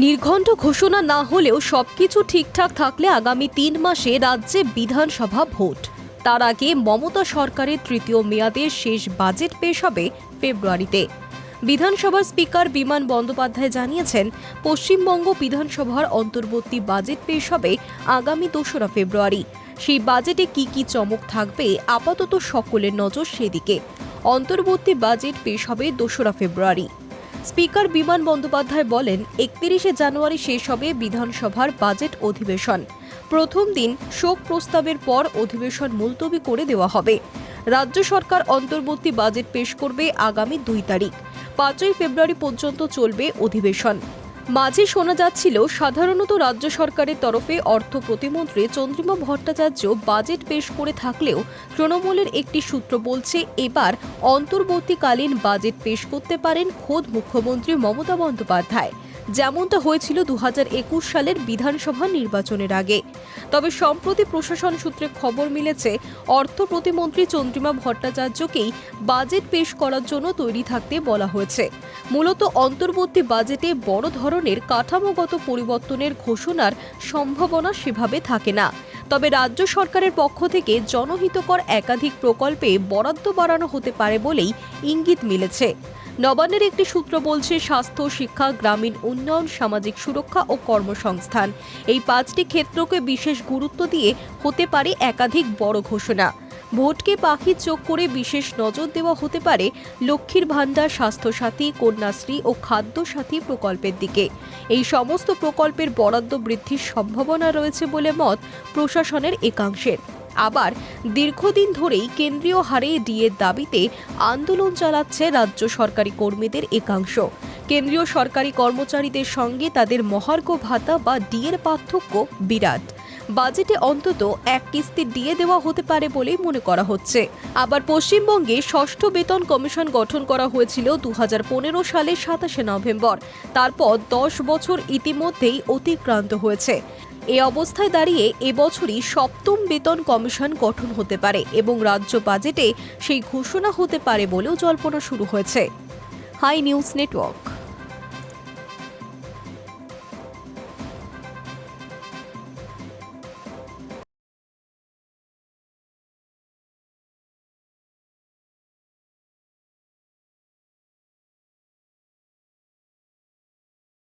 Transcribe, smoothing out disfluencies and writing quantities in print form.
নির্ঘণ্ট ঘোষণা না হলেও সবকিছু ঠিকঠাক থাকলে আগামী ৩ মাসে রাজ্যে বিধানসভা ভোট। তার আগে মমতা সরকারের তৃতীয় মেয়াদের শেষ বাজেট পেশ হবে ফেব্রুয়ারিতে। বিধানসভার স্পিকার বিমান বন্দ্যোপাধ্যায় জানিয়েছেন, পশ্চিমবঙ্গ বিধানসভার অন্তর্বর্তী বাজেট পেশ হবে আগামী ২রা ফেব্রুয়ারি। সেই বাজেটে কি কি চমক থাকবে, আপাতত সকলের নজর সেদিকে। অন্তর্বর্তী বাজেট পেশ হবে ২রা ফেব্রুয়ারি। স্পিকার বিমান বন্দ্যোপাধ্যায় বলেন, ৩১শে জানুয়ারি শেষ হবে বিধানসভার বাজেট অধিবেশন। প্রথম দিন শোক প্রস্তাবের পর অধিবেশন মুলতবি করে দেওয়া হবে। রাজ্য সরকার অন্তর্বর্তী বাজেট পেশ করবে আগামী ২ তারিখ। ৫ই ফেব্রুয়ারি পর্যন্ত চলবে অধিবেশন। মাঝে শোনা যাচ্ছিল, সাধারণত রাজ্য সরকারের তরফে অর্থ প্রতিমন্ত্রী চন্দ্রিমা ভট্টাচার্য বাজেট পেশ করে থাকলেও তৃণমূলের একটি সূত্র বলছে, এবার অন্তর্বর্তীকালীন বাজেট পেশ করতে পারেন খোদ মুখ্যমন্ত্রী মমতা বন্দ্যোপাধ্যায়, যেমনটা হয়েছিল ২০২১ সালের বিধানসভা নির্বাচনের আগে। তবে সম্প্রতি প্রশাসন সূত্রে খবর মিলেছে, অর্থ প্রতিমন্ত্রী চন্দ্রিমা ভট্টাচার্যকেই বাজেট পেশ করার জন্য তৈরি থাকতে বলা হয়েছে। মূলত অন্তর্বর্তী বাজেটে বড় ধরনের কাঠামোগত পরিবর্তনের ঘোষণার সম্ভাবনা সেভাবে থাকে না। তবে রাজ্য সরকারের পক্ষ থেকে জনহিতকর একাধিক প্রকল্পে বরাদ্দ বাড়ানো হতে পারে বলেই ইঙ্গিত মিলেছে। নবান্নের একটি সূত্র বলছে, স্বাস্থ্য, শিক্ষা, গ্রামীণ উন্নয়ন, সামাজিক সুরক্ষা ও কর্মসংস্থান, এই ৫টি ক্ষেত্রকে বিশেষ গুরুত্ব দিয়ে হতে পারে একাধিক বড় ঘোষণা। ভোটকে পাখির চোখ করে বিশেষ নজর দেওয়া হতে পারে লক্ষ্মীর ভাণ্ডার, স্বাস্থ্যসাথী, কন্যাশ্রী ও খাদ্যসাথী প্রকল্পের দিকে। এই সমস্ত প্রকল্পের বরাদ্দ বৃদ্ধির সম্ভাবনা রয়েছে বলে মত প্রশাসনের একাংশের। আবার দীর্ঘদিন ধরেই কেন্দ্রীয় হারে ডিএর দাবিতে আন্দোলন চালাচ্ছে রাজ্য সরকারি কর্মীদের একাংশ। কেন্দ্রীয় সরকারি কর্মচারীদের সঙ্গে তাদের মহার্ঘ ভাতা বা ডিএর পার্থক্য বিরাট। বাজেটে অন্তত এক কিস্তি ডিএ দেওয়া হতে পারে বলেই মনে করা হচ্ছে। আবার পশ্চিমবঙ্গে ষষ্ঠ বেতন কমিশন গঠন করা হয়েছিল ২০১৫ সালের ২৭শে নভেম্বর। তারপর ১০ বছর ইতিমধ্যেই অতিক্রান্ত হয়েছে। এ অবস্থায় দাঁড়িয়ে এবছরই সপ্তম বেতন কমিশন গঠন হতে পারে এবং রাজ্য বাজেটে সেই ঘোষণা হতে পারে বলেও জল্পনা শুরু হয়েছে। Hi News network.